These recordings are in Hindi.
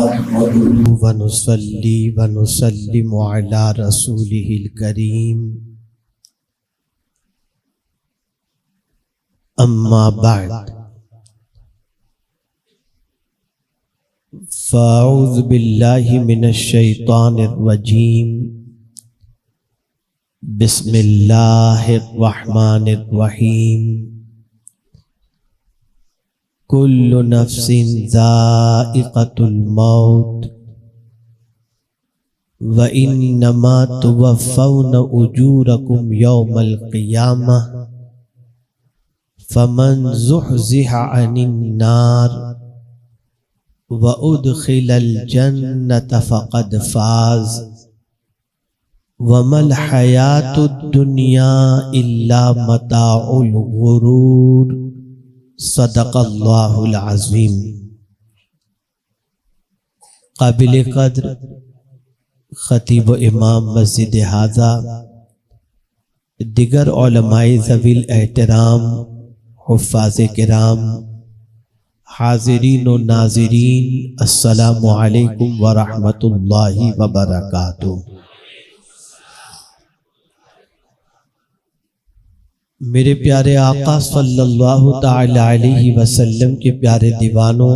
नहमदुहु व नुसल्ली व नुसल्लिमु अला रसूलिहिल करीम। अम्मा बाद फ़अऊज़ु बिल्लाहि मिनश शैतानिर रजीम। बिस्मिल्लाहिर रहमानिर रहीम। कुल्लु नफ्सिन ज़ाइक़तुल मौत व इन्नमा तुवफ़्फ़ौना उजूरकुम यौमल क़ियामह फ़मन ज़ुहज़िहा अनिन नार व उदखिलल जन्नत फ़क़द फ़ाज़ वमल हयातुद दुनिया इल्ला मताउल गुरूर। सदक़ल्लाहुल अज़ीम। काबिल क़द्र ख़तीब इमाम मस्जिद हाज़ा, दिगर उलमाए ज़वील एहतराम, हुफ़्फ़ाज़े किराम, हाज़िरीन व नाज़िरीन, अस्सलामु अलैकुम व रहमतुल्लाहि व बरकातुहू। मेरे प्यारे आका सल्लल्लाहु ताला अलैहि वसल्लम के प्यारे दीवानों,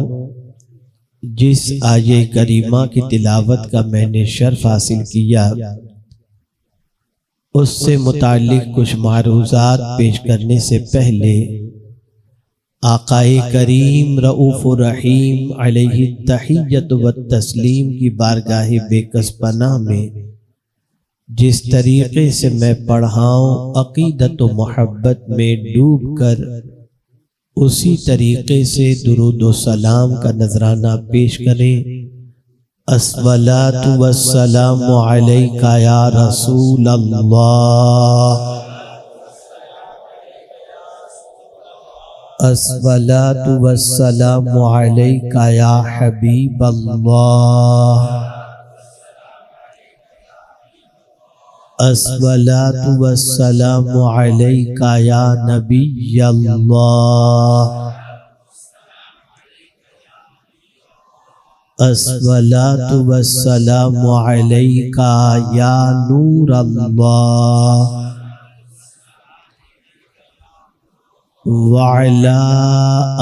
जिस आये करीमा की तिलावत का मैंने शर्फ हासिल किया, उससे मुताल्लिक़ कुछ मारूज़ात पेश करने से पहले आकाए करीम रऊफ़ुर रहीम अलैहि तहिय्यतु व तस्लीम की बारगाहे बेकस पनाह में जिस तरीके से मैं पढ़ाऊँ, अक़ीदत व मोहब्बत में डूब कर उसी तरीके से दुरूद व सलाम का नजराना पेश करें। अस्सलातु वस्सलामु अलैका या रसूल अल्लाह, अस्सलातु वस्सलामु अलैका या हबीब अल्लाह, अस्सलातु वस्सलामु अलैका या नबी अल्लाह, अस्सलातु वस्सलामु अलैका या नूर अल्लाह, व अला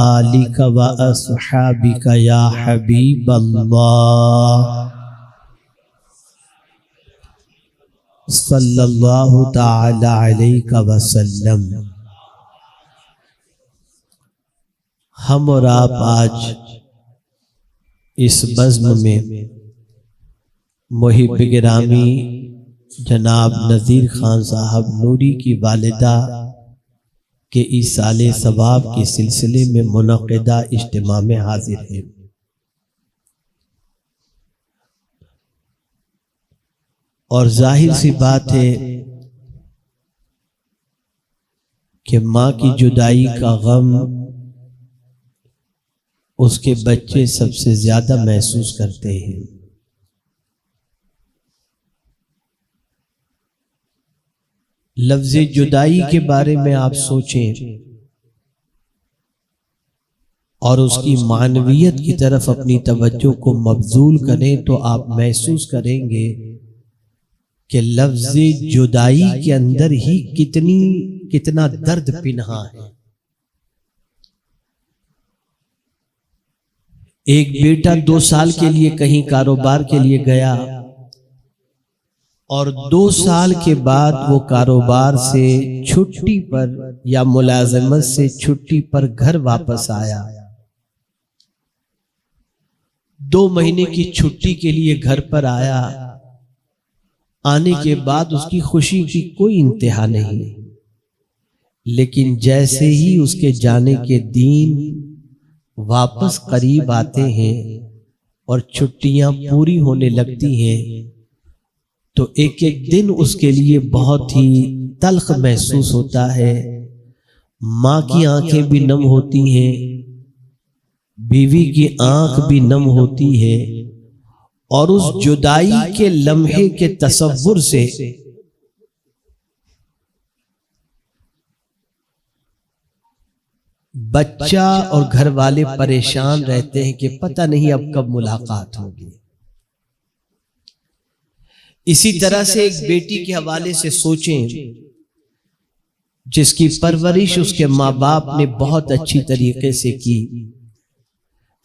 आलिका व अस्हाबिका या हबीब अल्लाह, सल्लल्लाहु ताला अलैहि वसल्लम। हम और आप आज इस बज़्म में मुहिब गिरामी जनाब नज़ीर खान साहब नूरी की वालिदा के ईसाले सवाब के सिलसिले में मुनक़िदा इज्तिमा में हाजिर हैं। और जाहिर सी बात है कि माँ की जुदाई का गम उसके बच्चे सबसे ज्यादा महसूस करते हैं। लफ्ज़ जुदाई के बारे में आप सोचें और उसकी मानवियत की तरफ अपनी तवज्जो को मबजूल करें तो आप महसूस करेंगे कि लफ्ज़ जुदाई के अंदर ही कितना दर्द पिन्हा है। एक बेटा 2 साल के लिए कहीं कारोबार के लिए गया और 2 साल के बाद वो कारोबार से छुट्टी पर या मुलाजमत से छुट्टी पर घर वापस आया। 2 महीने की छुट्टी के लिए घर पर आया। आने के बाद उसकी खुशी की कोई इंतहा नहीं, लेकिन जैसे ही उसके जाने के दिन वापस करीब आते हैं और छुट्टियां पूरी होने लगती हैं तो एक एक दिन उसके लिए बहुत ही तल्ख महसूस होता है। माँ की आंखें भी नम होती हैं, बीवी की आंख भी नम होती है और उस जुदाई के लम्हे के तसव्वुर से बच्चा और घर वाले परेशान रहते हैं कि पता नहीं अब कब मुलाकात होगी। इसी तरह से एक बेटी के हवाले से सोचें जिसकी परवरिश उसके माँ बाप ने बहुत अच्छी तरीके से की,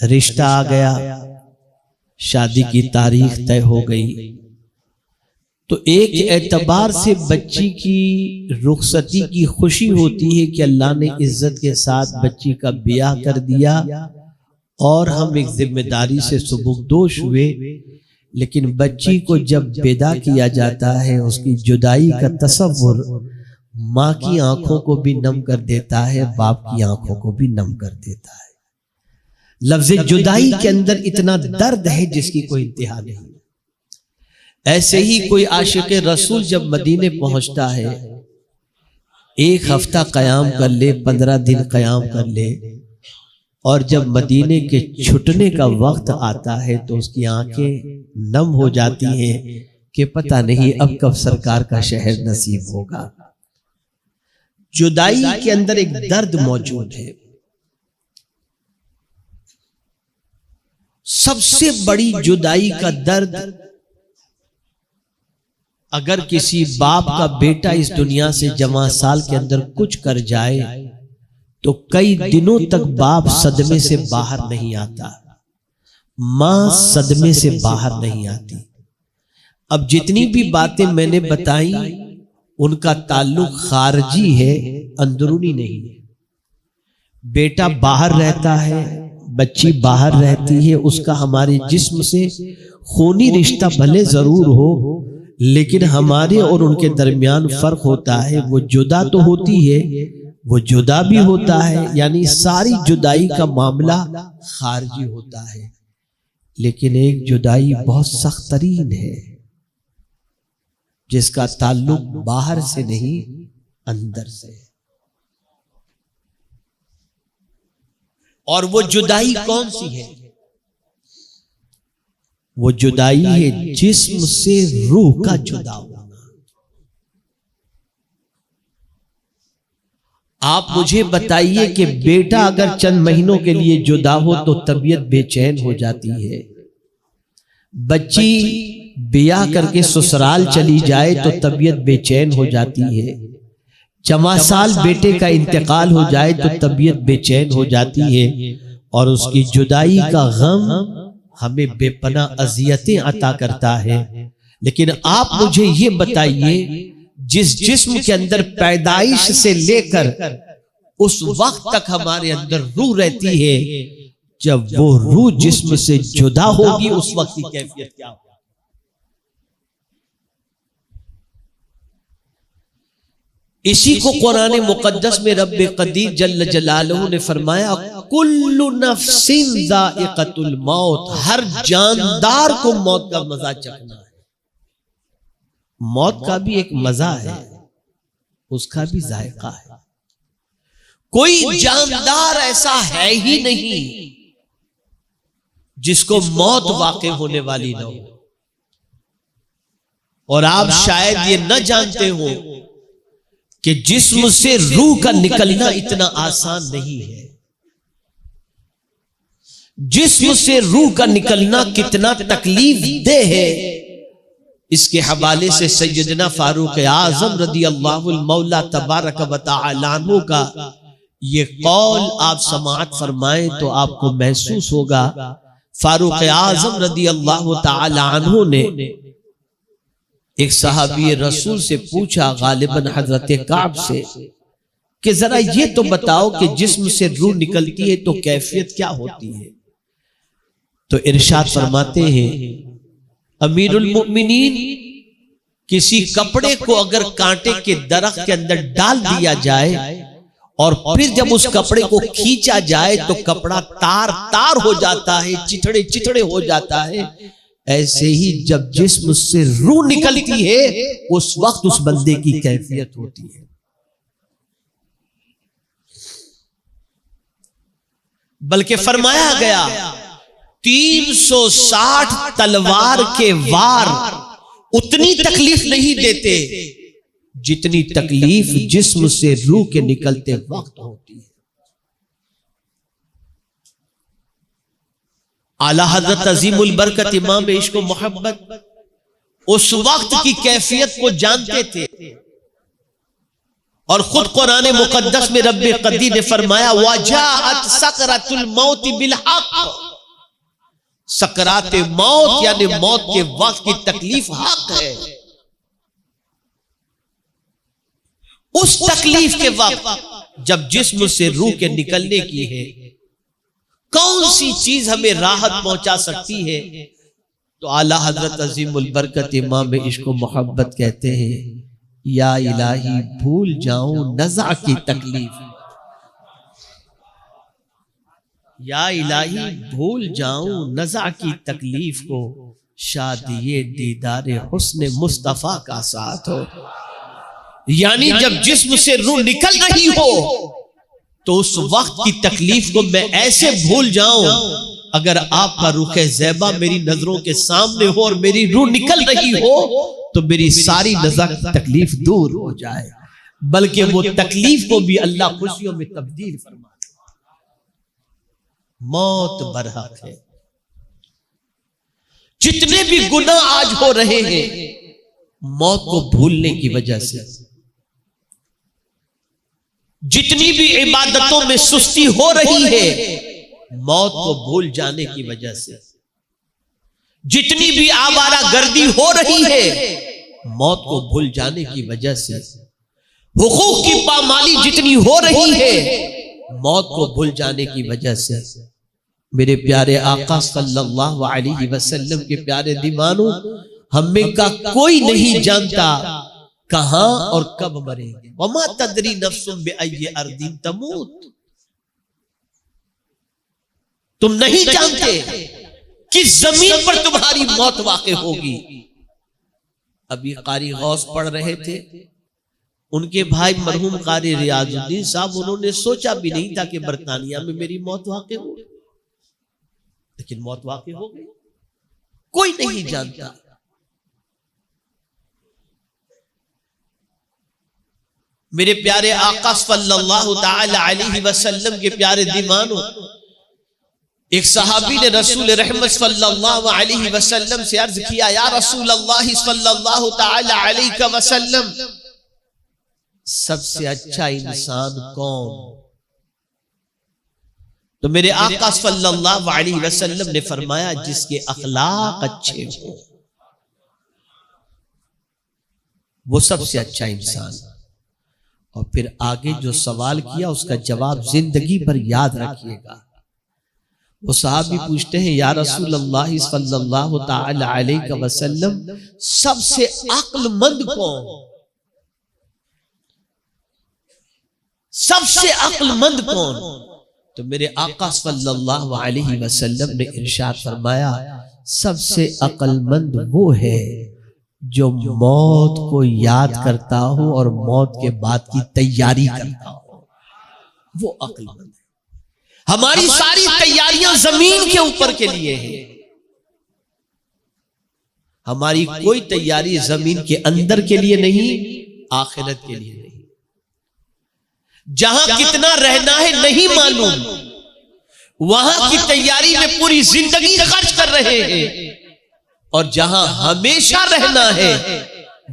रिश्ता आ गया, शादी की तारीख तय हो गई, तो एक एतबार से बच्ची की रुखसती की खुशी होती है कि अल्लाह ने इज्जत के साथ बच्ची का ब्याह कर दिया और हम एक जिम्मेदारी से सुबुकदोश हुए। लेकिन बच्ची को जब विदा किया जाता है, उसकी जुदाई का तसव्वुर माँ की आंखों को भी नम कर देता है, बाप की आंखों को भी नम कर देता है। लफ्ज़ जुदाई के अंदर इतना दर्द है जिसकी कोई इंतहा नहीं। ऐसे ही कोई आशिक रसूल जब मदीने पहुंचता है, एक हफ्ता कयाम कर ले, 15 दिन कयाम कर ले, और जब मदीने के छुटने का वक्त आता है तो उसकी आंखें नम हो जाती हैं कि पता नहीं अब कब सरकार का शहर नसीब होगा। जुदाई के अंदर एक दर्द मौजूद है। सबसे बड़ी जुदाई का दर्द, अगर किसी बाप का बेटा इस दुनिया से जवां साल के अंदर कुछ कर जाए तो कई दिनों तक बाप सदमे से बाहर नहीं आता, मां सदमे से बाहर नहीं आती। अब जितनी भी बातें मैंने बताई उनका ताल्लुक खारजी है, अंदरूनी नहीं है। बेटा बाहर रहता है, बच्ची बाहर रहती है, उसका हमारे जिस्म से खूनी रिश्ता भले जरूर हो, लेकिन हमारे और उनके दरमियान फर्क होता है। वो जुदा तो होती है, वो जुदा भी होता है, यानी सारी जुदाई का मामला खारजी होता है। लेकिन एक जुदाई बहुत सख्त तरीन है जिसका ताल्लुक बाहर से नहीं अंदर से है। और वो जुदाई कौन सी है? वो जुदाई है जिस्म से रूह का जुदा होना। आप मुझे बताइए कि बेटा अगर चंद महीनों के लिए जुदा हो तो तबीयत बेचैन हो जाती है। बच्ची ब्याह करके ससुराल चली जाए तो तबीयत बेचैन हो जाती है। जवां साल बेटे का इंतकाल हो जाए तो तबीयत बेचैन हो जाती है। और उसकी जुदाई का गम हमें बेपनाह अजियतें अता करता है। लेकिन आप मुझे ये बताइए, जिस जिस्म के अंदर पैदाइश से लेकर उस वक्त तक हमारे अंदर रूह रहती है, जब वो रूह जिस्म से जुदा होगी उस वक्त की कैफियत क्या होगी? इसी को कुरान मुकद्दस में रब्बे कदीर जल्ल जलालहू ने फरमाया, कुल्लु नफ्सिन ज़ाइक़तुल मौत, हर जानदार को मौत का मजा चखना है। मौत का भी एक मजा है, उसका भी जायका है। कोई जानदार ऐसा है ही नहीं जिसको मौत वाक़ई होने वाली न हो। और आप शायद ये न जानते हो कि जिस्म से रूह का निकलना इतना आसान नहीं है। जिस्म से रूह का निकलना कितना तकलीफ दे है, इसके हवाले से सैयदना फारूक आजम रदी अल्लाहुल मौला तबारक व तआला अन्हु का ये कौल आप समाअत फरमाएं तो आपको महसूस होगा। फारूक आजम रदी अल्लाहु तआला अन्हु ने एक सहाबी रसूल से पूछा, गालिबन हजरत काब से, कि जरा ये तो बताओ कि जिस्म से रूह निकलती है तो कैफियत क्या होती है? तो इरशाद फरमाते हैं, अमीरुल मोमिनीन, किसी कपड़े को अगर कांटे के दरख्त के अंदर डाल दिया जाए और फिर जब उस कपड़े को खींचा जाए तो कपड़ा तार तार हो जाता है, चिथड़े चिथड़े हो जाता है, ऐसे ही जब जिस्म से रूह निकलती है उस वक्त उस बंदे की कैफियत होती है। बल्कि फरमाया गया 360 तलवार के वार उतनी तकलीफ नहीं देते जितनी तकलीफ जिस्म से रूह के निकलते वक्त होती है। आला हजरत अजीमुल बरकत इमाम इश्क व मोहब्बत उस वक्त की कैफियत को जानते थे और खुद कुरान मुकद्दस में रब्बे कदीर ने फरमाया वजाअत सकरातुल मौत बिल हक, सकरात मौत यानी मौत के वक्त की तकलीफ हक है। उस तकलीफ के वक्त जब जिस्म से रूह के निकलने की है, कौन सी चीज हमें राहत पहुंचा सकती है? तो आला हजरत अजीमुल बरकत इमाम इश्क व मोहब्बत कहते हैं या इलाही भूल जाऊं नज़ा की तकलीफ, या इलाही भूल जाऊं नज़ा की तकलीफ को, शादिये दीदारे हुस्न मुस्तफा का साथ हो। यानी जब जिस्म से रूह निकल रही हो तो उस वक्त की तकलीफ को मैं ऐसे भूल जाऊं, अगर आपका रुख ज़ैबा मेरी नजरों के सामने हो और मेरी रूह निकल रही हो तो मेरी सारी नज़ा की तकलीफ दूर हो जाए, बल्कि वो तकलीफ को भी अल्लाह खुशियों में तब्दील फरमा दे। मौत बरहक है। जितने भी गुनाह आज हो रहे हैं मौत को भूलने की वजह से, जितनी भी इबादतों में सुस्ती हो रही है मौत को भूल जाने की वजह से, जितनी भी आवारा गर्दी हो रही है मौत को भूल जाने की वजह से, हुकूक की पामाली जितनी हो रही है मौत को भूल जाने की वजह से, मेरे प्यारे आका सल्लल्लाहु अलैहि वसल्लम के प्यारे दीवानों, हमें का कोई नहीं जानता कहां और कब मरेंगे। वमा तदरी नफ्सुम बिअय्यि अर्दिन तमूत, तुम नहीं जानते किस जमीन पर तुम्हारी मौत वाक़े होगी। अभी कारी गौस पढ़ रहे थे, उनके भाई मरहूम कारी रियाजुद्दीन साहब, उन्होंने सोचा भी नहीं था कि बरतानिया में मेरी मौत वाक़े हो, लेकिन मौत वाक़े हो गई। कोई नहीं जानता। मेरे प्यारे आका सल्लल्लाहु ताला अलैहि वसल्लम के प्यारे दीवानों, एक सहाबी ने रसूल रहमत सल्लल्लाहु अलैहि वसल्लम से अर्ज किया, या रसूल अल्लाह सल्लल्लाहु ताला अलैहि वसल्लम, सबसे अच्छा इंसान कौन? तो मेरे आका सल्लल्लाहु अलैहि वसल्लम ने फरमाया, जिसके अखलाक अच्छे हो वो सबसे अच्छा इंसान। और फिर आगे जो सवाल किया उसका जवाब जिंदगी भर याद रखिएगा। वो साहबी पूछते हैं, या रसूल अल्लाह सल्लल्लाहु ताला अलैहि वसल्लम, सबसे अक्लमंद कौन? सबसे अक्लमंद कौन? तो मेरे आका सल्लल्लाहु अलैहि वसल्लम ने इरशाद फरमाया, सबसे अक्लमंद वो है जो मौत को याद करता हो और मौत के बाद की तैयारी करता हो, वो अक्लमंद है। हमारी सारी तैयारियां जमीन के ऊपर के लिए है, हमारी कोई तैयारी जमीन के अंदर के लिए नहीं, आखिरत के लिए नहीं। जहां कितना रहना है नहीं मालूम, वहां की तैयारी में पूरी जिंदगी खर्च कर रहे हैं, और जहां हमेशा रहना है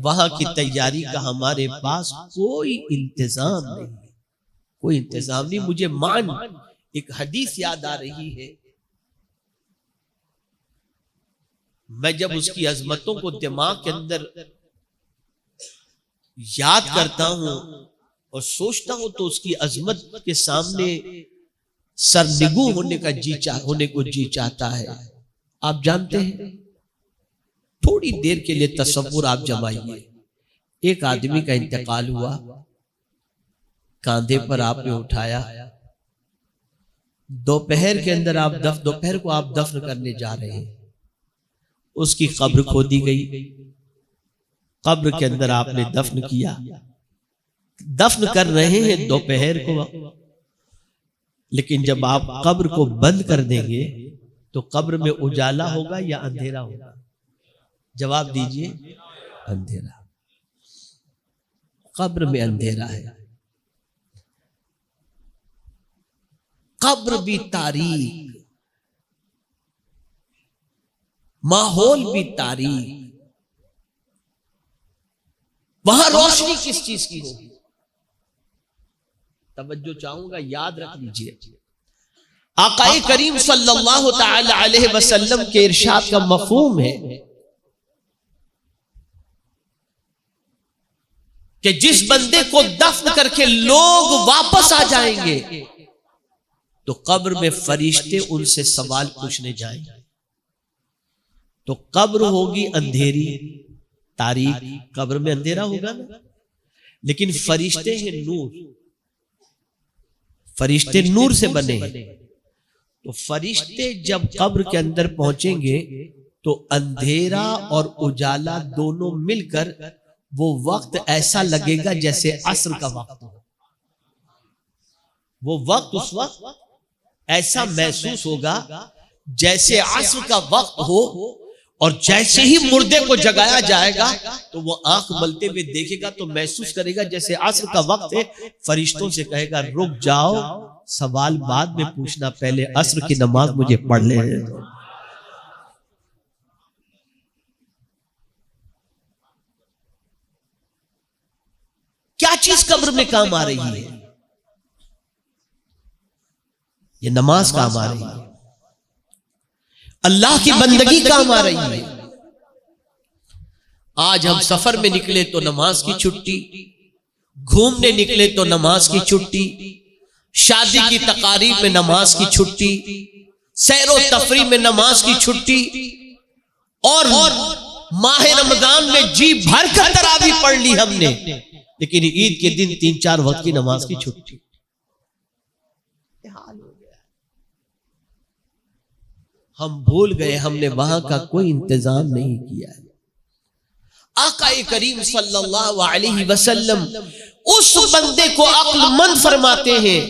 वहां की तैयारी का हमारे पास कोई इंतजाम नहीं, कोई इंतजाम नहीं। मुझे एक हदीस याद आ रही है, मैं जब उसकी अजमतों को दिमाग के अंदर याद करता हूं और सोचता हूं तो उसकी अजमत के सामने सरनिगू होने को जी चाहता है। आप जानते हैं, थोड़ी देर के लिए तसव्वुर आप जमाइए, एक आदमी का इंतकाल हुआ, कांधे पर आपने उठाया, दोपहर के अंदर दोपहर को आप दफन करने जा रहे हैं, उसकी कब्र खोदी गई, कब्र के अंदर आपने दफन किया, दफन कर रहे हैं दोपहर को, लेकिन जब आप कब्र को बंद कर देंगे तो कब्र में उजाला होगा या अंधेरा होगा? जवाब दीजिए। अंधेरा। कब्र में अंधेरा है, कब्र भी तारीक, माहौल भी तारीक, वहां रोशनी किस चीज की होगी? तवज्जो चाहूंगा, याद रख लीजिए, आकाए करीम सल्लल्लाहु तआला अलैहि वसल्लम के इरशाद का मफहूम है कि जिस बंदे को दफन करके लोग वापस आ जाएंगे तो कब्र में फरिश्ते उनसे सवाल पूछने जाएंगे। तो कब्र होगी अंधेरी तारीख, कब्र में अंधेरा होगा ना, लेकिन फरिश्ते हैं नूर, फरिश्ते नूर से बने हैं। तो फरिश्ते जब कब्र के अंदर पहुंचेंगे तो अंधेरा और उजाला दोनों मिलकर वो वक्त ऐसा लगेगा जैसे असर का वक्त हो। वो वक्त उस वक्त ऐसा महसूस होगा जैसे असर का वक्त हो, और जैसे ही मुर्दे को जगाया जाएगा तो वो आंख मलते हुए देखेगा तो महसूस करेगा जैसे असर का वक्त है। फरिश्तों से कहेगा रुक जाओ, सवाल बाद में पूछना, पहले असर की नमाज मुझे पढ़ ले। क्या चीज कब्र में काम आ रही है? ये नमाज काम आ रही है, अल्लाह की बंदगी काम आ रही है। आज हम सफर में निकले तो नमाज की छुट्टी, घूमने निकले तो नमाज की छुट्टी, शादी की तकारीब में नमाज की छुट्टी, सैरो तफरी में नमाज की छुट्टी, और माह रमजान में जी भर कर तरावी पढ़ ली हमने, लेकिन ईद के दिन 3-4 वक्त की नमाज की छुट्टी। हाल हो गया, हम भूल गए हमने वहां का कोई इंतजाम नहीं किया है। आकाए करीम सल्लल्लाहु अलैहि वसल्लम उस बंदे को अक्लमंद फरमाते हैं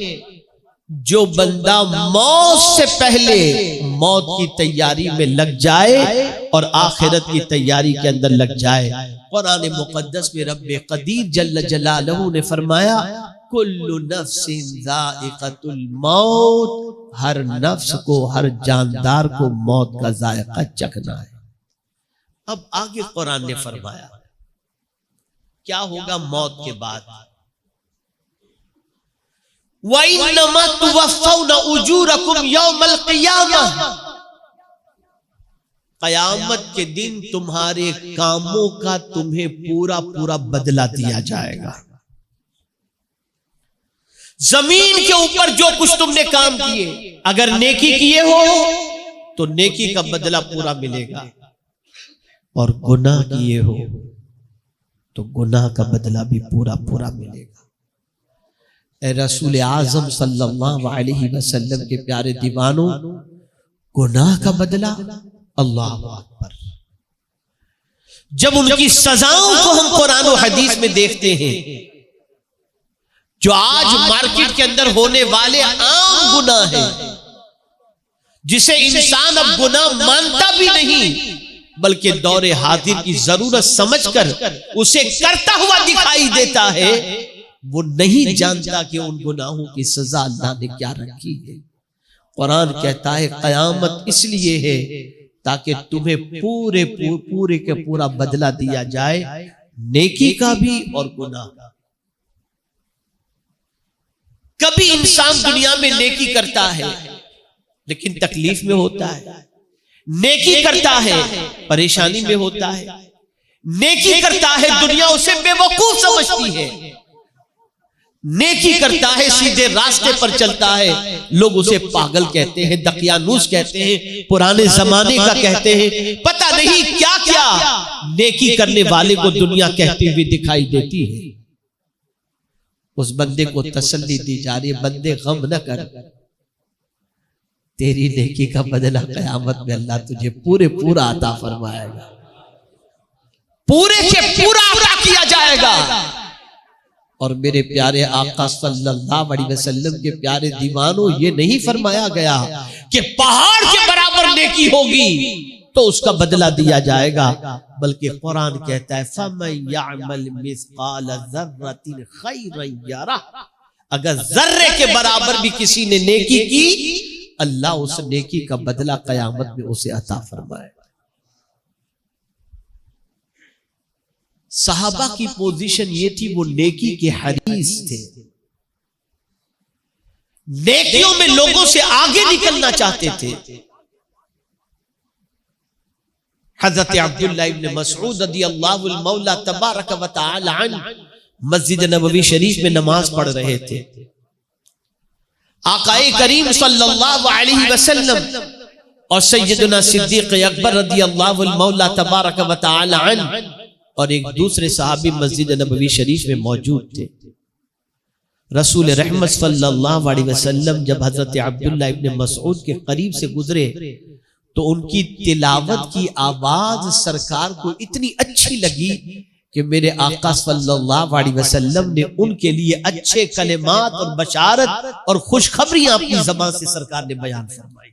जो बंदा मौत से पहले मौत की तैयारी में लग जाए और आखिरत की तैयारी के अंदर लग जाए। कुरान मुकद्दस में रब्बे कदीर जल्ल जलालहू ने फरमाया कुल्लु नफ्सिन ज़ाइक़तुल मौत, हर नफ्स को, हर जानदार को मौत का जायका चखना है। अब आगे कुरान ने फरमाया क्या होगा मौत के बाद? वइन्नमा तुवफ़्फ़ौना उजूरकुम यौमल क़ियामह, क़यामत के दिन तुम्हारे कामों का तुम्हें पूरा पूरा बदला दिया जाएगा। जमीन के ऊपर जो कुछ तुमने काम किए, अगर नेकी किए हो तो नेकी का बदला पूरा मिलेगा, और गुनाह किए हो तो गुनाह का बदला भी पूरा पूरा मिलेगा। ए रसूल आज़म सल्लल्लाहु अलैहि वसल्लम के प्यारे दीवानों, गुनाह का बदला, अल्लाह अकबर। जब उनकी सजाओं को हम कुरान और हदीस में देखते हैं, जो आज मार्केट के अंदर होने वाले आम गुनाह है, जिसे इंसान अब गुनाह मानता भी नहीं, बल्कि दौरे हाजिर की जरूरत समझकर उसे करता हुआ दिखाई देता है, वो नहीं जानता कि उन गुनाहों की सजा अल्लाह ने क्या रखी है। कुरान कहता है क़यामत इसलिए है ताकि तुम्हें पूरे पूरे के पूरा बदला दिया जाए, नेकी का भी और गुनाह का। कभी इंसान दुनिया में नेकी करता है लेकिन तकलीफ में होता है, नेकी करता है परेशानी में होता है, नेकी करता है दुनिया उसे बेवकूफ समझती है, नेकी करता है सीधे रास्ते पर चलता है, लोग उसे पागल कहते हैं, दकियानूस कहते हैं, पुराने जमाने का कहते हैं, पता नहीं क्या क्या नेकी करने वाले को दुनिया कहती हुई दिखाई देती है। उस बंदे को तसल्ली दी जा रही है, बंदे गम न कर, तेरी नेकी का बदला क़यामत में अल्लाह तुझे पूरे पूरा अता फरमाएगा, पूरे के पूरा अता किया जाएगा। और मेरे प्यारे आका सल्लल्लाहु अलैहि वसल्लम के प्यारे दीवानों, ये नहीं फरमाया गया कि पहाड़ के बराबर नेकी होगी तो उसका बदला दिया जाएगा, बल्कि कुरान कहता है फमन यअमल मिस्काल ज़र्रतिन खैरन यरह, अगर जर्रे के बराबर भी किसी ने नेकी की, अल्लाह उस नेकी का बदला क़यामत में उसे अता फरमाएगा। सहाबा की पोजीशन ये थी, वो नेकी के हरीस थे, नेकियों में लोगों से आगे निकलना चाहते थे। हजरत अब्दुल्लाह इब्न मसऊद रदियल्लाहु मौला तबारक व तआला अन्हु मस्जिद नबवी शरीफ में नमाज पढ़ रहे थे। आकाए करीम सल्लल्लाहु अलैहि वसल्लम और सैयदना सिद्दीक अकबर रदियल्लाहु मौला तबारक व तआला अन्हु और एक दूसरे सहाबी मस्जिद नबवी शरीफ में मौजूद थे। रसूल रहमत सल्लल्लाहु अलैहि वसल्लम जब हजरत अब्दुल्लाह इब्न मसऊद के करीब से गुजरे तो उनकी तिलावत की आवाज सरकार को इतनी अच्छी लगी कि मेरे आका सल्लल्लाहु अलैहि वसल्लम ने उनके लिए अच्छे कलिमात और बशारत और खुशखबरियां अपनी ज़बान से सरकार ने बयान फरमाई।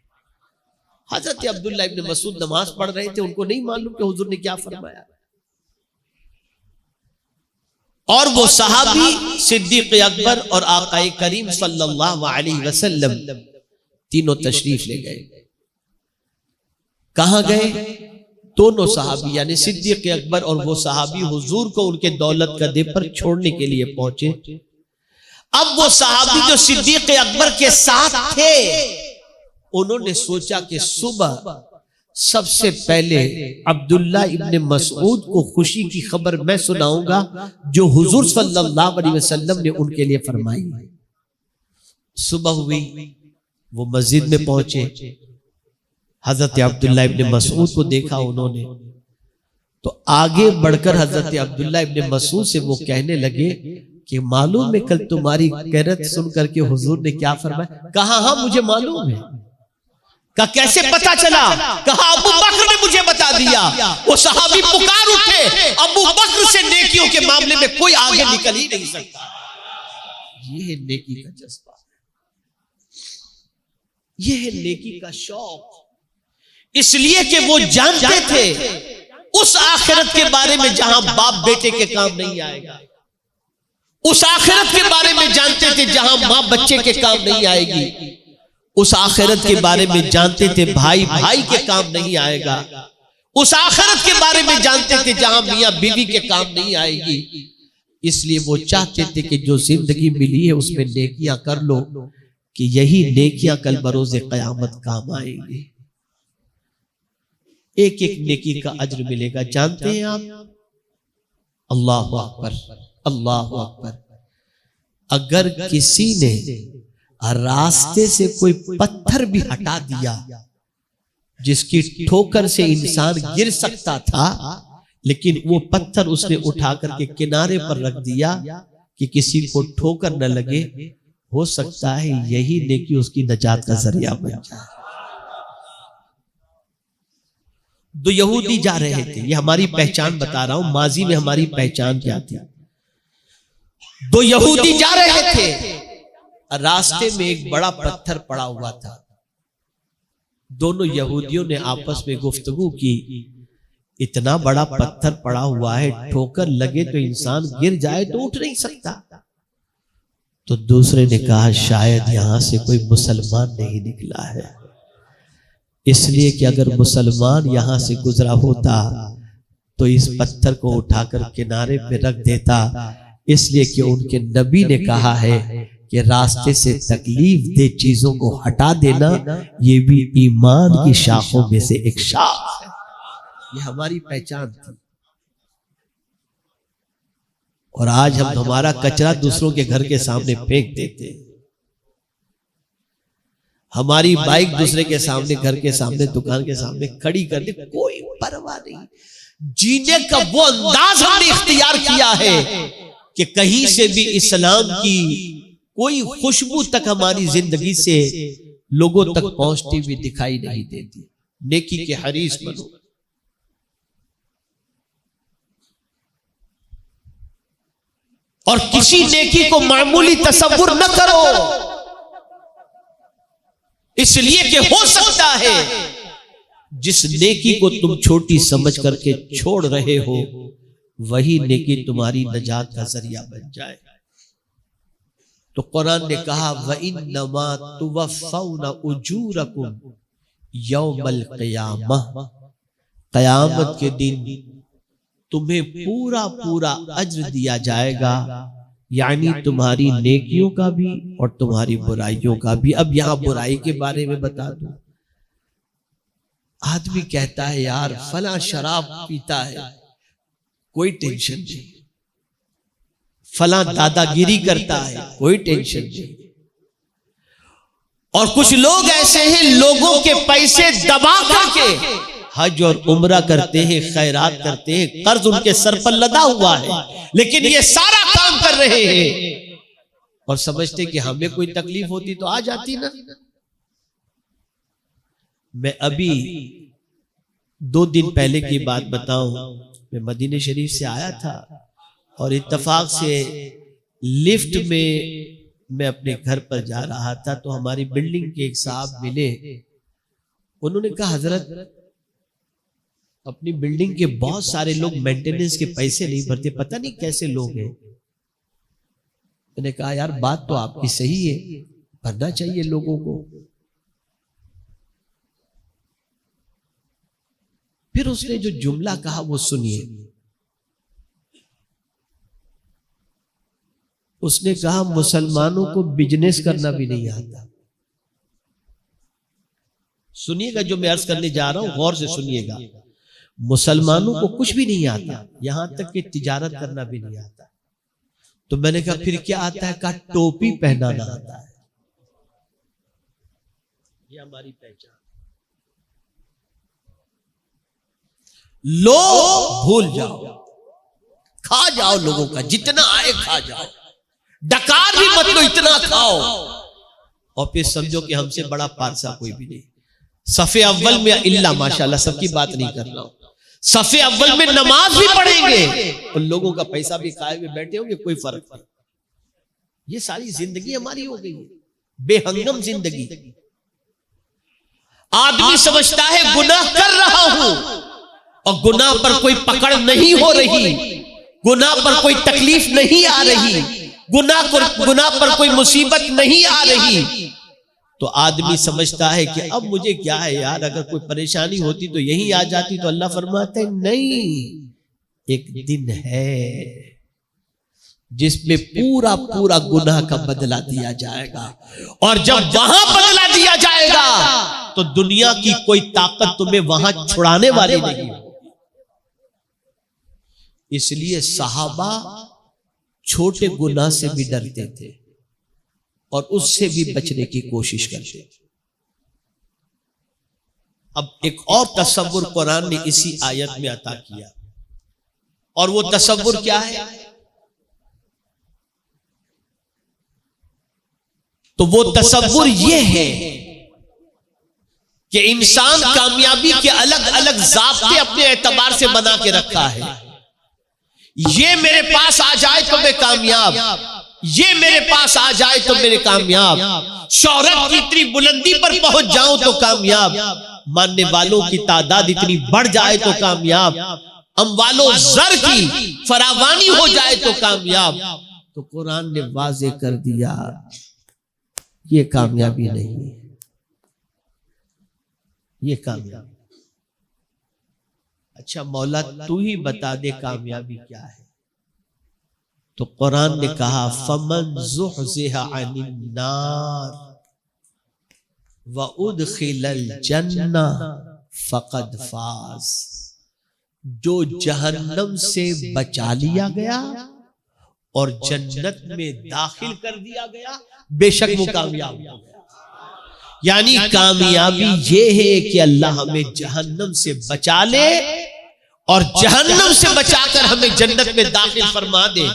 हजरत अब्दुल्लाह इब्न मसऊद नमाज पढ़ रहे थे, उनको नहीं मालूम कि हुजूर ने क्या फरमाया। और वो सहाबी सिद्दीक अकबर और आकाए करीम सल्लल्लाहु अलैहि वसल्लम तीनों तशरीफ ले गए। कहां गए? दोनों सहाबी यानी सिद्दीक अकबर और वो सहाबी हुजूर को उनके दौलत गदे पर छोड़ने के लिए पहुंचे। अब वो सहाबी जो सिद्दीक अकबर के साथ थे, उन्होंने सोचा कि सुबह सबसे पहले अब्दुल्ला इब्न मसऊद को खुशी की खबर मैं सुनाऊंगा जो हुजूर सल्लल्लाहु अलैहि वसल्लम ने उनके लिए फरमाई। सुबह हुई, वो मस्जिद में पहुंचे, हजरत अब्दुल्ला इब्न मसऊद को देखा उन्होंने, तो आगे बढ़कर हजरत अब्दुल्ला इब्न मसऊद से वो कहने लगे कि मालूम है कल तुम्हारी क़िरात सुन करके हुजूर ने क्या फरमाया? कहा हाँ मुझे मालूम है। कहा कैसे पता चला? कहा अबू बकर ने मुझे बता दिया। वो सहाबी पुकार उठे, अबू बकर से नेकियों के मामले में कोई आगे निकल ही नहीं सकता। ये है नेकी का जज्बा, ये है नेकी का शौक। इसलिए कि वो जानते थे उस आखिरत के बारे में जहां बाप बेटे के काम नहीं आएगा, उस आखिरत के बारे में जानते थे जहां मां बच्चे के काम नहीं आएगी, उस आखिरत के बारे में जानते थे भाई भाई के काम नहीं आएगा, उस आखिरत के बारे में जानते थे जहां मियां बीवी के काम नहीं आएगी। इसलिए वो चाहते थे कि जो जिंदगी मिली है उसमें नेकियां कर लो कि यही नेकियां कल बरोज़े क़यामत काम आएंगी। एक एक नेकी का अज्र मिलेगा। जानते हैं आप? अल्लाहु अकबर, अल्लाहु अकबर। अगर किसी ने रास्ते से कोई पत्थर भी हटा दिया जिसकी ठोकर से इंसान गिर सकता था, लेकिन वो पत्थर उसने उठा करके किनारे पर रख दिया कि किसी को ठोकर न लगे, हो सकता है यही नेकी उसकी नजात का जरिया बन जाए। दो यहूदी जा रहे थे, ये हमारी पहचान बता रहा हूं, माजी में हमारी पहचान क्या थी। दो यहूदी जा रहे थे, रास्ते में एक बड़ा पत्थर पड़ा हुआ था। दोनों यहूदियों ने आपस में गुफ्तगू की, इतना बड़ा पत्थर पड़ा हुआ है, ठोकर लगे तो इंसान गिर जाए तो उठ नहीं सकता। तो दूसरे ने कहा शायद यहां से कोई मुसलमान नहीं निकला है, इसलिए कि अगर मुसलमान यहां से गुजरा होता तो इस पत्थर को उठाकर किनारे पे रख देता, इसलिए कि उनके नबी ने कहा है कि रास्ते से तकलीफ दे चीजों को हटा देना ये भी ईमान की शाखों में से एक शाख है। ये हमारी पहचान थी। और आज हम हमारा कचरा दूसरों के घर के सामने फेंक देते हैं, हमारी बाइक दूसरे के सामने, घर के सामने, दुकान के सामने खड़ी कर दी, कोई परवाह नहीं। जीने का वो अंदाज हमने इख्तियार किया है कि कहीं से भी इस्लाम की कोई खुशबू तक हमारी जिंदगी से लोगों तक पहुंचती हुई दिखाई नहीं देती। नेकी के हरीस बनो। और किसी नेकी को मामूली तसव्वुर न करो, इसलिए कि हो सकता है जिस नेकी को तुम छोटी समझ करके छोड़ रहे हो वही नेकी तुम्हारी नजात का जरिया बन जाए। तो कुरान ने कहा व इन्नमा तुवफ़्फ़ौना उजूरकुम यौमल क़ियामह, क़यामत के दिन तुम्हें पूरा पूरा अज्र दिया जाएगा, यानी तुम्हारी नेकियों का भी और तुम्हारी बुराइयों का भी। अब यहां बुराई के बारे में बता दूं, आदमी कहता है यार फला शराब पीता है, कोई टेंशन नहीं, फला दादागिरी करता है, कोई टेंशन नहीं। और कुछ लोग ऐसे हैं, लोगों के पैसे दबा करके हज और उम्रा करते हैं, खैरात करते हैं, कर्ज उनके सर पर लदा हुआ है, लेकिन ये सारा काम कर रहे हैं और समझते कि हमें कोई तकलीफ होती तो आ जाती ना। मैं अभी 2 दिन पहले की बात बताऊं, मैं मदीने शरीफ से आया था और इत्तेफाक से लिफ्ट में मैं अपने घर पर जा रहा था तो हमारी बिल्डिंग के एक साहब मिले। उन्होंने कहा हजरत अपनी बिल्डिंग के बहुत सारे लोग मेंटेनेंस के पैसे नहीं भरते, पता नहीं कैसे लोग हैं। मैंने कहा यार बात तो आपकी सही है, भरना चाहिए लोगों को। फिर उसने जो जुमला कहा वो सुनिए। उसने कहा मुसलमानों को बिजनेस करना भी नहीं आता। सुनिएगा जो मैं अर्ज करने जा रहा हूं, गौर से सुनिएगा। मुसलमानों को कुछ भी नहीं आता, यहां तक कि तिजारत करना भी नहीं आता। तो मैंने कहा फिर क्या आता है? कहा टोपी पहनाना आता है। ये हमारी पहचान। लो भूल जाओ, खा जाओ, लोगों का जितना आए खा जाओ, डकार भी मत लो, इतना खाओ और फिर समझो कि हमसे बड़ा पारसा कोई भी नहीं। सफे अव्वल में इल्ला माशाल्लाह, सबकी बात नहीं कर रहा हूं, सफे अव्वल में नमाज भी पढ़ेंगे और लोगों का पैसा भी खाए हुए बैठे होंगे, कोई फर्क नहीं। ये सारी जिंदगी हमारी हो गई है, बेहंगम जिंदगी। आदमी समझता है गुनाह कर रहा हूं और गुनाह पर कोई पकड़ नहीं हो रही, गुनाह पर कोई तकलीफ नहीं आ रही, गुनाह पर कोई मुसीबत नहीं आ रही, तो आदमी समझता है कि अब मुझे क्या है यार, अगर कोई परेशानी होती तो यही आ जाती। तो अल्लाह फरमाते हैं नहीं, एक दिन है जिसमें पूरा पूरा गुनाह का बदला दिया जाएगा, और जब वहां बदला दिया जाएगा तो दुनिया की कोई ताकत तुम्हें वहां छुड़ाने वाली नहीं होगी। इसलिए सहाबा छोटे गुनाह से भी डरते थे और उससे भी बचने की कोशिश करते थे। अब एक और तसव्वुर कुरान ने इसी आयत में अता किया, और वो तसव्वुर क्या है? तो वो तसव्वुर ये है कि इंसान कामयाबी के अलग अलग ज़ाब्ते अपने एतबार से बना के रखा है। ये मेरे पास आ जाए तो मैं कामयाब, ये मेरे पास आ जाए तो मेरे कामयाब, शोहरत की इतनी बुलंदी पर पहुंच जाऊं तो कामयाब, मानने वालों की तादाद इतनी बढ़ जाए तो कामयाब, अम्वालो ज़र की फरावानी हो जाए तो कामयाब। तो कुरान ने वाज़े कर दिया ये कामयाबी नहीं है, ये कामयाबी। अच्छा मौला तू ही बता दे कामयाबी क्या है। तो कुरान ने कहा फमन ज़ुहज़िहा अनिन नार व उदखिलल जन्ना फ़क़द फ़ाज़। जो जहन्नम से बचा लिया गया और जन्नत में दाखिल कर दिया गया, बेशक वो कामयाब हो गया। यानी कामयाबी ये है कि अल्लाह हमें जहन्नम से बचा ले और जहन्नम से बचाकर हमें जन्नत में दाखिल फरमा दे।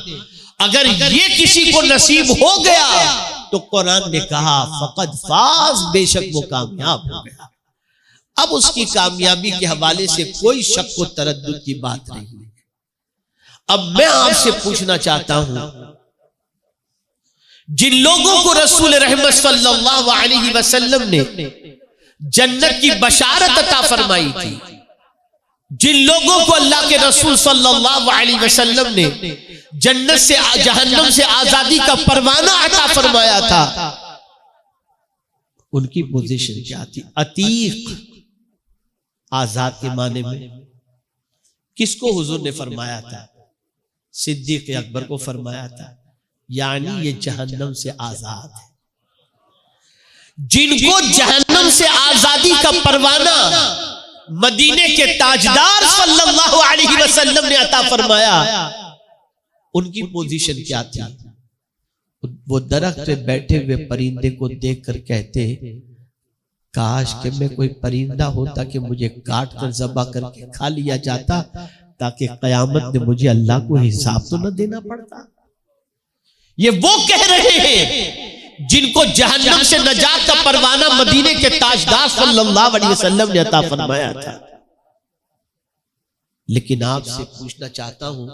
अगर ये किसी को नसीब हो गया तो कुरान ने कहा फ़क़द फ़ाज़, बेशक वो कामयाब हो गया। अब उसकी कामयाबी के हवाले से कोई शक व तरद्दुद की बात नहीं है। अब मैं आपसे पूछना चाहता हूं, जिन लोगों को रसूल रहमत सल्लल्लाहु अलैहि वसल्लम ने जन्नत की बशारत अता फरमाई थी, जिन लोगों को अल्लाह के रसूल सल्लल्लाहु अलैहि वसल्लम ने जन्नत से जहन्नम से आजादी का परवाना अता फरमाया था, उनकी पोजीशन क्या थी? अतीक, आजाद के माने में। किसको हुजूर ने फरमाया था? सिद्दीक अकबर को फरमाया था, यानी ये जहन्नम से आजाद है। जिनको जहन्नम से आजादी का परवाना मदीने के ताजदार सल्लल्लाहु अलैहि वसल्लम ने अता फरमाया, उनकी पोजीशन क्या थी? वो दरख्त पे बैठे हुए परिंदे को देखकर कहते, काश कि मैं कोई परिंदा होता कि मुझे काट कर ज़बा करके खा लिया जाता, ताकि कयामत में मुझे अल्लाह को हिसाब तो न देना पड़ता। ये वो कह रहे हैं जिनको जहन्नम से नजात का परवाना मदीने के ताजदार सल्लल्लाहु अलैहि वसल्लम ने अता फरमाया था। लेकिन आपसे पूछना चाहता हूं,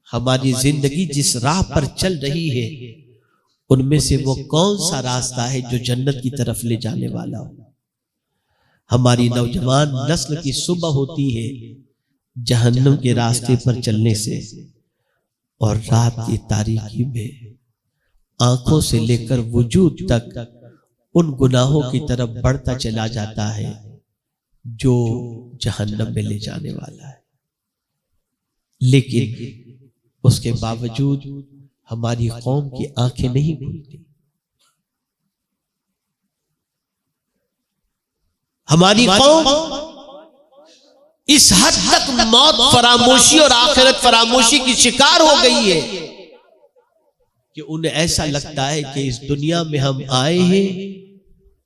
हमारी जिंदगी जिस राह पर चल रही है, उनमें से वो कौन सा रास्ता है जो जन्नत की तरफ ले जाने वाला हो? हमारी नौजवान नस्ल की सुबह होती है जहन्नम के रास्ते पर चलने से, और रात की तारीकी में आंखों से लेकर वजूद तक उन गुनाहों की तरफ बढ़ता चला जाता है जो जहन्नम में ले जाने वाला है। लेकिन उसके बावजूद हमारी कौम की आंखें नहीं खुलती। हमारी कौम इस हद तक मौत फरामोशी और आखिरत फरामोशी की शिकार हो गई है कि उन्हें ऐसा लगता है कि इस दुनिया में हम आए हैं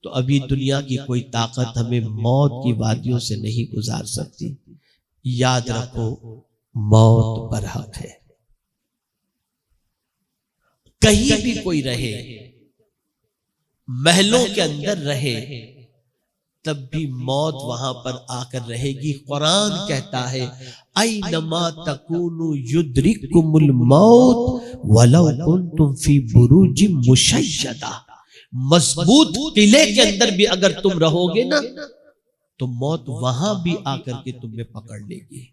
तो अभी दुनिया की कोई ताकत हमें मौत की वादियों से नहीं गुजार सकती। याद रखो, मौत बरहक है। कहीं भी कोई रहे, महलों के अंदर रहे, तब भी मौत वहां पर आकर रहेगी। कुरान कहता है, ऐनमा तकूनु युद्रिकुमुल मौत वलौ कुंतुम फी बुरूजिम मुशय्यदा। मजबूत किले के अंदर भी अगर तुम रहोगे ना, तो मौत वहां भी आकर के तुम्हें पकड़ लेगी।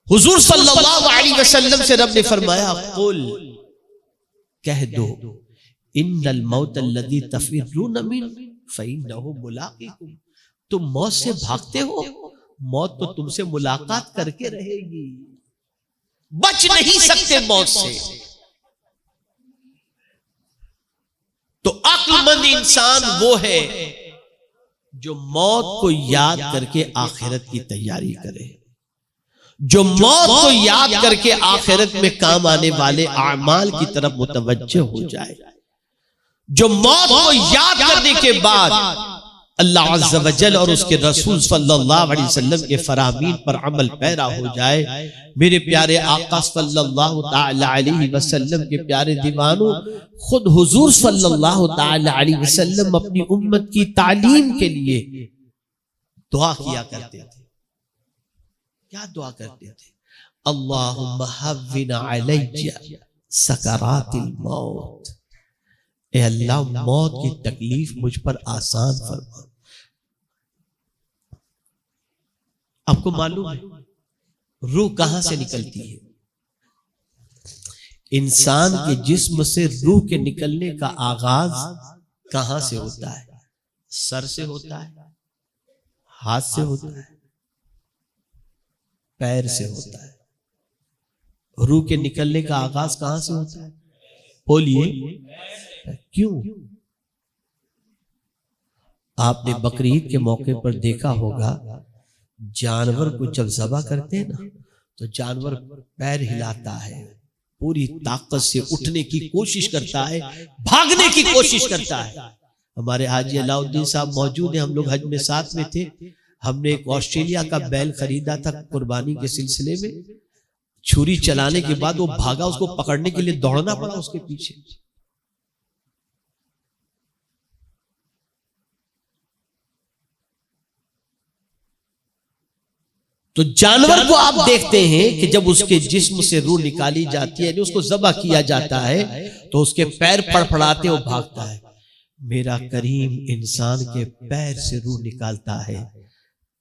हुजूर सल्लल्लाहु अलैहि वसल्लम से रब ने फरमाया, कुल, कह दो, इन्नल मौत अल्लज़ी तफिर्रून मिन फ़इन्नहु मुलाक़िकुम। तुम मौत से भागते हो, मौत तो तुमसे मुलाकात करके रहेगी। बच नहीं सकते मौत से। तो अक्लमंद इंसान वो है जो मौत को याद करके आखिरत की तैयारी करे, जो मौत को याद करके आखिरत में काम आने वाले आमाल की तरफ मुतवज्जह हो जाए, जो मौत को याद करने के बाद अल्लाह अज़्ज़ा व जल और उसके रसूल सल्लल्लाहु अलैहि वसल्लम के फरामीन पर अमल पैरा हो जाए। मेरे प्यारे आका सल्लल्लाहु ताला अलैहि वसल्लम के प्यारे दीवानों, खुद हुजूर सल्लल्लाहु ताला अलैहि वसल्लम अपनी उम्मत की तालीम के लिए दुआ किया करते थे। क्या दुआ करते थे? अल्लाहुम्मा हव्विन अलैया सकरातिल मौत। ए अल्लाह, मौत की तकलीफ मुझ पर आसान फरमा। आपको मालूम है रूह कहां से निकलती है? इंसान के जिस्म से रूह के निकलने का आगाज कहां से होता है? सर से होता है, हाथ से होता है, पैर से होता है। रूह के निकलने का आगाज कहां से होता है? बोलिए, क्यों? आपने बकरीद के मौके पर देखा होगा, जानवर को जब ज़बा करते हैं ना, तो जानवर पैर हिलाता है, पूरी ताकत से उठने की कोशिश करता है, भागने की कोशिश करता है। हमारे हाजी अलाउद्दीन साहब मौजूद हैं, हम लोग हज में साथ में थे। हमने एक ऑस्ट्रेलिया का बैल खरीदा था कुर्बानी के सिलसिले में। छुरी चलाने के बाद वो भागा, उसको पकड़ने के लिए दौड़ना पड़ा उसके पीछे। तो जानवर को आप देखते हैं कि जब उसके जिस्म से रूह निकाली जाती है, उसको ज़बह किया जाता है, तो उसके पैर फड़फड़ाते वो भागता है। मेरा करीम इंसान के पैर से रूह निकालता है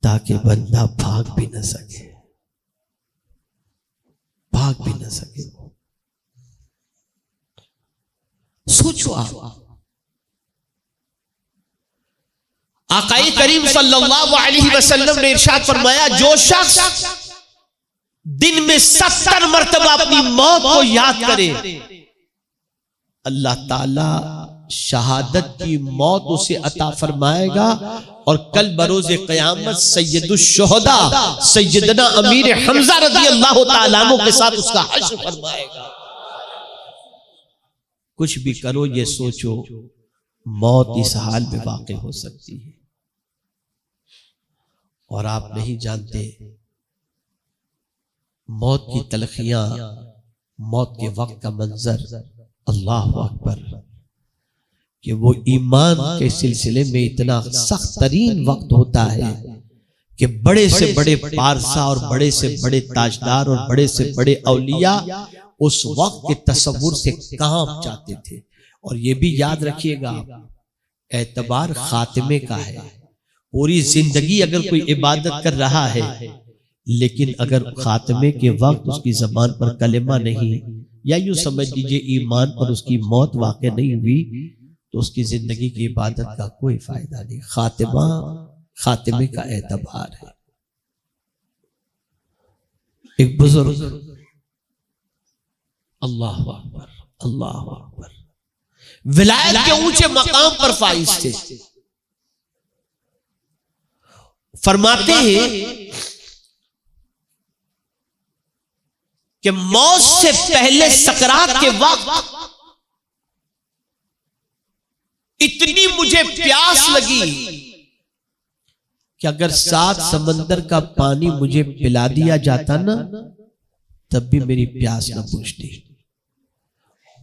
ताकि बंदा भाग भी न सके, भाग भी न सके। सोचो आकाए करीम सल्लल्लाहु अलैहि वसल्लम ने इरशाद फरमाया, जो शख्स दिन में 70 मरतबा अपनी मौत को याद करे, अल्लाह ताला शहादत की मौत उसे अता फरमाएगा और कल बरोज़े क़यामत सैयदुश्शुहदा सैयदना अमीर हमजा रज़ी अल्लाह ताला अन्हु के साथ उसका हश्र फरमाएगा। कुछ भी करो ये सोचो मौत इस हाल में वाक़ई हो सकती है और आप नहीं जानते मौत की तलखियां, मौत के वक्त का मंजर, अल्लाह अकबर, कि वो ईमान के सिलसिले में इतना सख्त तरीन वक्त होता है कि बड़े से बड़े पारसा और बड़े से बड़े ताजदार और बड़े से बड़े औलिया उस वक्त के तसव्वुर से कांप जाते थे। और ये भी याद रखिएगा, एतबार खातिमे का है। पूरी जिंदगी अगर कोई इबादत कर रहा है लेकिन अगर खात्मे के वक्त उसकी जबान पर कलेमा नहीं, या यूं समझ लीजिए ईमान पर उसकी मौत वाक़ई नहीं हुई, तो उसकी जिंदगी की इबादत का कोई फायदा नहीं। खातिमा खातिमे का एतबार है। एक बुजुर्ग, अल्लाह अकबर अल्लाह अकबर, विलायत के ऊंचे मकाम पर फाइज थे। फरमाते हैं कि मौत से पहले सकरात के वक्त इतनी मुझे प्यास लगी कि अगर 7 समंदर का पानी मुझे पिला दिया जाता ना, तब भी मेरी प्यास न बुझती।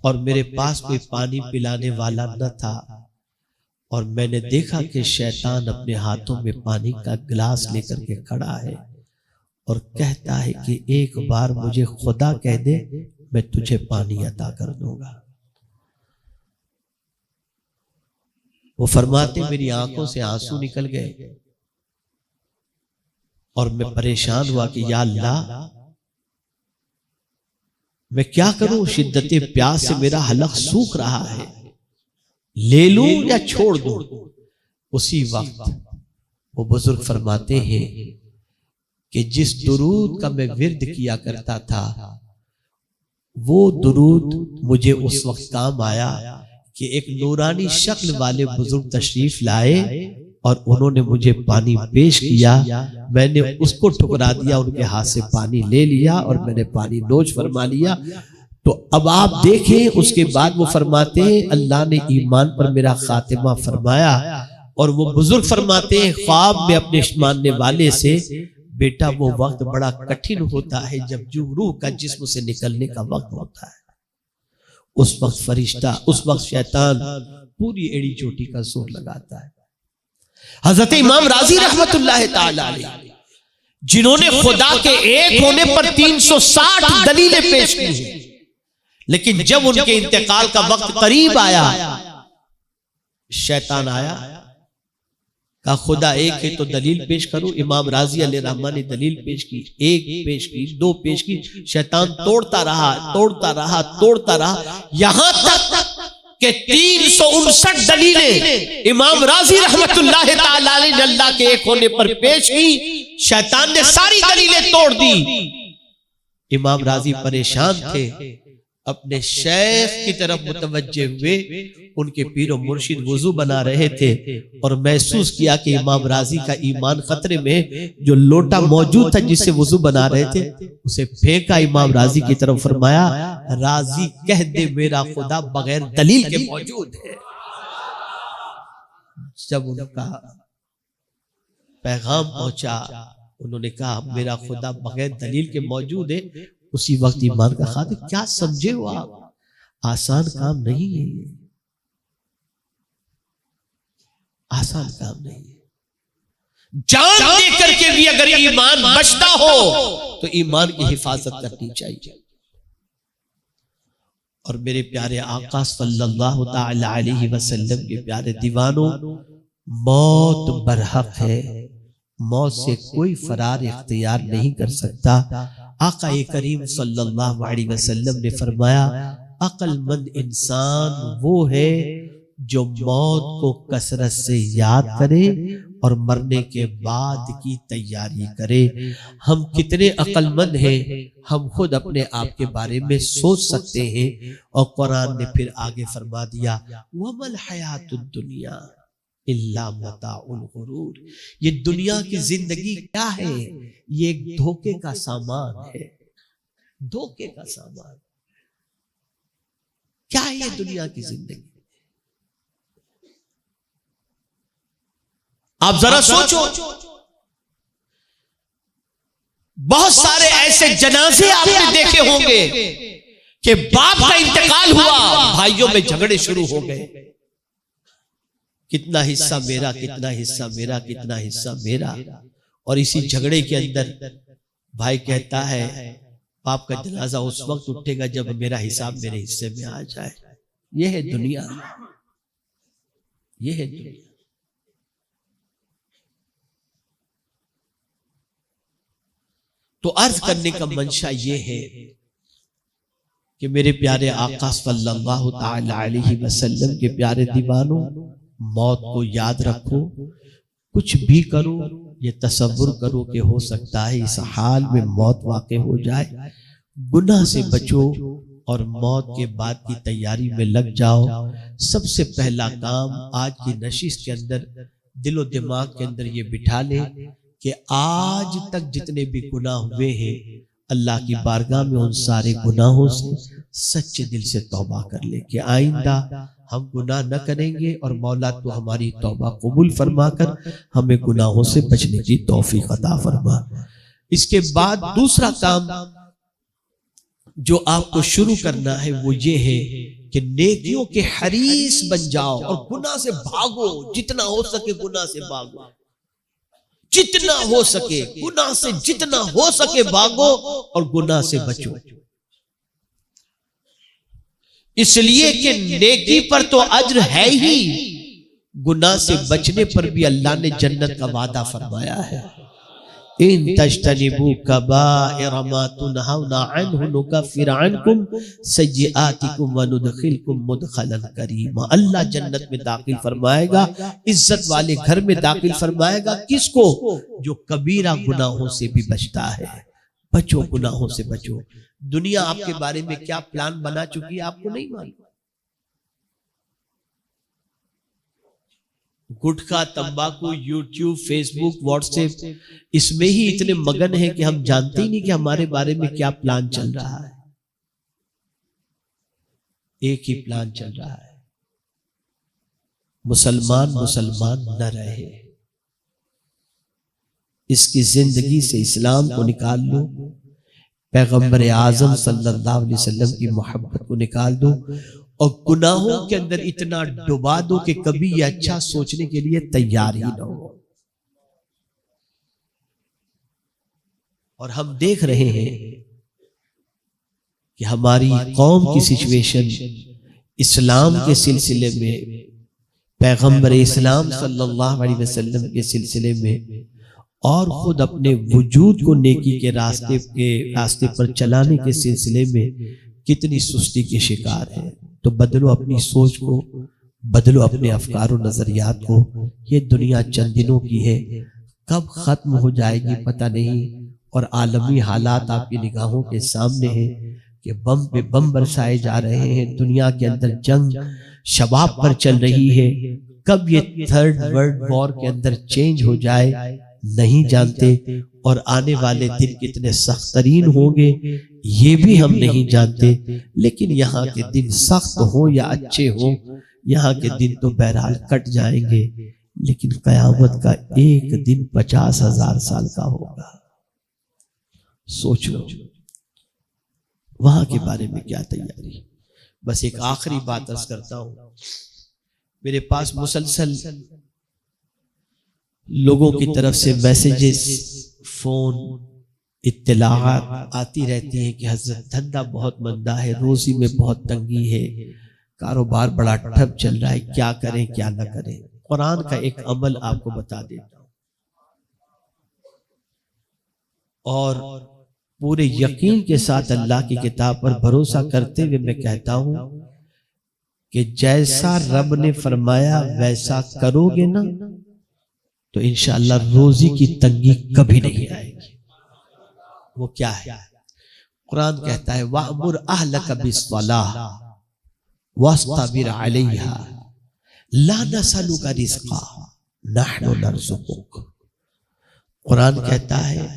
और मेरे पास कोई पानी पिलाने वाला न था और मैंने देखा कि शैतान अपने हाथों में पानी का गिलास लेकर के खड़ा है और कहता है कि एक बार मुझे खुदा कह दे, मैं तुझे पानी अता कर दूंगा। वो फरमाते मेरी आंखों से आंसू निकल गए और मैं परेशान हुआ कि या अल्लाह, मैं क्या करूं, शिद्दत प्यास से मेरा हलक सूख रहा है, ले लूं या छोड़ दूं। उसी वक्त वो बुजुर्ग फरमाते हैं कि जिस दुरूद का मैं विर्द किया करता था, वो दुरूद मुझे उस वक्त काम आया कि एक नूरानी शक्ल वाले बुजुर्ग तशरीफ लाए और उन्होंने मुझे पानी पेश किया। मैंने उसको ठुकरा दिया, उनके हाथ से पानी ले लिया और मैंने पानी नोच फरमा लिया। तो अब आप देखें, उसके बाद वो फरमाते हैं अल्लाह ने ईमान पर मेरा खातिमा फरमाया। और वो बुजुर्ग फरमाते हैं ख्वाब में अपने मानने वाले से, बेटा वो वक्त बड़ा कठिन होता है जब रूह का जिस्म से निकलने का वक्त होता है। उस वक्त फरिश्ता, उस वक्त शैतान पूरी एड़ी चोटी का जोर लगाता है। हजरत इमाम राजी रहमतुल्लाह ताला अलैह, जिन्होंने खुदा के एक होने पर 360 दलीलें पेश की हैं, लेकिन जब उनके इंतकाल का वक्त करीब आया, शैतान आया, कहा खुदा एक है तो दलील पेश करो। इमाम राजी अलैहि रहमान ने दलील पेश की, एक पेश की, 2 पेश की। शैतान तोड़ता रहा, तोड़ता रहा, तोड़ता रहा, यहां तक कि 359 दलीलें इमाम राजी रहमतुल्लाह ताला अलैह ने अल्लाह के एक होने पर पेश की। शैतान ने सारी दलीलें तोड़ दी। इमाम राजी परेशान थे, अपने शेख की तरफ मुतवज्जे हुए। उनके पीर और मुर्शिद वुजू बना रहे थे और महसूस किया कि इमाम राजी का ईमान खतरे में। जो लोटा मौजूद था जिससे वुजू बना रहे थे, उसे फेंका इमाम राजी की तरफ। फरमाया राजी कह दे मेरा खुदा बगैर दलील के मौजूद है। जब उनका पैगाम पहुंचा, उन्होंने कहा मेरा खुदा बगैर दलील के मौजूद है। उसी वक्त ईमान का खातिर, क्या समझे हो आप, आसान काम नहीं है ये, आसान काम नहीं है। जान दे करके भी अगर ईमान बचता हो तो ईमान की हिफाजत करनी चाहिए। और मेरे प्यारे आका सल्लल्लाहु ताला अलैहि वसल्लम के प्यारे दीवानों, मौत बरहक है, मौत से कोई फरार इख्तियार नहीं कर सकता। आका करीम सल्लल्लाहु अलैहि वसल्लम ने फरमाया अक्लमंद इंसान वो है जो मौत को कसरत से याद करे और मरने के बाद की तैयारी करे। हम कितने अक्लमंद हैं, हम खुद अपने आप के बारे में सोच सकते हैं। और कुरान ने फिर आगे फरमा दिया, वमल हयातुद दुनिया इल्ला मताउल गुरूर। ये दुनिया की जिंदगी क्या है? ये एक धोखे का सामान है, धोखे का सामान। क्या है ये दुनिया की जिंदगी? आप जरा सोचो, बहुत सारे ऐसे जनाजे आपने देखे होंगे कि बाप का इंतकाल हुआ, भाइयों में झगड़े शुरू हो गए, कितना हिस्सा मेरा, कितना हिस्सा मेरा, कितना हिस्सा मेरा। और इसी झगड़े के अंदर भाई कहता है बाप का जनाजा उस वक्त उठेगा जब मेरा हिसाब मेरे हिस्से में आ जाए। यह है दुनिया, यह है दुनिया। तो अर्ज करने का मंशा यह है कि मेरे प्यारे आका सल्लल्लाहु ताला अलैहि वसल्लम के प्यारे दीवानों, मौत को याद रखो। कुछ भी करो, ये तसव्वुर करो कि हो सकता है इस हाल में मौत वाक़े हो जाए। गुनाह से बचो और मौत के बाद की तैयारी में लग जाओ। सबसे पहला काम आज की नशिस्त के अंदर दिलो दिमाग के अंदर ये बिठा ले कि आज तक जितने भी गुनाह हुए हैं, अल्लाह की बारगाह में उन सारे गुनाहों से सच्चे दिल से तौबा कर ले कि आइंदा हम गुनाह न करेंगे और मौला तो हमारी तौबा कबूल फरमाकर हमें गुनाहों से बचने की तौफीक अता फरमा। इसके बाद दूसरा काम जो आपको शुरू करना है वो ये है कि नेकियों के हरीस बन जाओ और गुनाह से भागो। जितना हो सके गुनाह से भागो, जितना हो सके गुनाह से, जितना हो सके भागो और गुनाह से बचो। इसलिए कि नेकी पर तो अज्र है ही, गुनाह से बचने पर भी अल्लाह ने जन्नत का वादा फरमाया है। इन तज्तनिबू कबाइर मा तुनहौना अन्हु नुकफ्फिर अन्कुम सय्यिआतिकुम व नुदखिलकुम मुदखलन करीमा। अल्लाह जन्नत में दाखिल फरमाएगा, इज्जत वाले घर में दाखिल फरमाएगा। किसको? जो कबीरा गुनाहों से भी बचता है। बचो, गुनाहों से बचो। दुनिया आपके बारे में क्या प्लान बना चुकी है आपको नहीं मालूम। गुटखा, तंबाकू, यूट्यूब, फेसबुक, व्हाट्सएप, इसमें ही इतने मगन हैं कि हम जानते ही नहीं कि हमारे बारे में क्या प्लान चल रहा है। एक ही प्लान चल रहा है, मुसलमान मुसलमान न रहे। इसकी जिंदगी से इस्लाम को निकाल लो, पैगंबर आजम सल्लल्लाहु अलैहि वसल्लम की मोहब्बत को निकाल दो और गुनाहों के अंदर इतना डुबा दो कि कभी ये अच्छा सोचने के लिए तैयार ही ना हो। और हम देख रहे हैं कि हमारी कौम की सिचुएशन इस्लाम के सिलसिले में, पैगंबर इस्लाम सल्लल्लाहु अलैहि वसल्लम के सिलसिले में और खुद अपने वजूद को नेकी के रास्ते पर चलाने के सिलसिले में कितनी सुस्ती के शिकार है। तो बदलो अपनी सोच को, बदलो अपने अफकार और नजरियात को। ये दुनिया चंद दिनों की है, कब खत्म हो जाएगी पता नहीं। और आलमी हालात आपकी निगाहों के सामने हैं कि बम पे बम बरसाए जा रहे हैं। दुनिया के अंदर जंग शबाब पर चल रही है। कब ये थर्ड वर्ल्ड वॉर के अंदर चेंज हो जाए नहीं जानते। और आने वाले दिन कितने सख्त तरीन होंगे ये भी हम नहीं जानते। लेकिन यहाँ के दिन सख्त हो या अच्छे हो, यहाँ के दिन तो बहरहाल कट जाएंगे। लेकिन कयामत का एक दिन 50,000 साल का होगा। सोच लो वहां के बारे में क्या तैयारी। बस एक आखिरी बात अर्ज करता हूं, मेरे पास मुसलसल लोगों की तरफ से मैसेजेस, फोन, इत्तलाआत आती रहती हैं कि हजरत धंधा बहुत मंदा है, रोजी में बहुत तंगी है, कारोबार बड़ा ठप चल रहा है, क्या करें क्या ना करें। कुरान का एक अमल आपको बता देता हूं और पूरे यकीन के साथ अल्लाह की किताब पर भरोसा करते हुए मैं कहता हूं कि जैसा रब ने फरमाया वैसा करोगे ना तो इंशाअल्लाह रोजी की तंगी कभी नहीं आएगी। वो क्या है? कुरान कहता है वअमुर अहलक बिस्सलाह वस्ताबिर अलैहा ला नसलुका रिज़्क़ा नहनु नरज़ुकुक। कुरान कहता है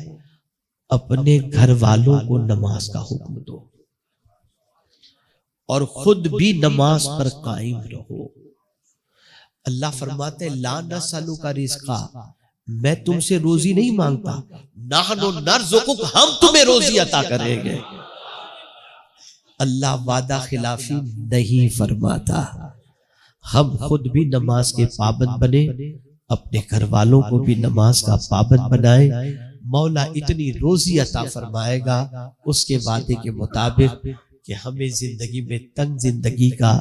अपने घर वालों को नमाज का हुक्म दो और खुद भी नमाज पर कायम रहो। अल्लाह फरमाते ला नसलुका रिज़्क़ा, मैं तुमसे रोजी नहीं मांगता, नहनु नरज़ुकुक, हम तुम्हें रोजी अता करेंगे। अल्लाह वादा खिलाफी नहीं फरमाता। हम खुद भी नमाज के पाबंद बने, अपने घर वालों को भी नमाज का पाबंद बनाए। मौला इतनी रोजी अता फरमाएगा उसके वादे के मुताबिक कि हमें जिंदगी में तंग जिंदगी का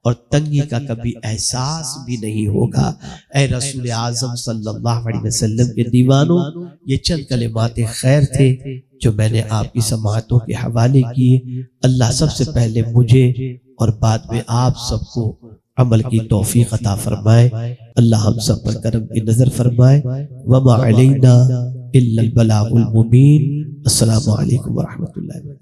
और तंगी का कभी एहसास भी नहीं होगा। ऐ रसूल आज़म सल्लल्लाहु अलैहि वसल्लम के दीवानों, ये चंद कलिमाते खैर थे जो मैंने आपकी समाअतों के हवाले किए। अल्लाह सबसे पहले मुझे और बाद में आप सबको अमल की तौफीक अता फरमाए। अल्लाह हम सब पर करम की नजर फरमाए। वमा अलैना इल्लल बलागुल मुबीन। अस्सलामु अलैकुम व रहमतुल्लाहि।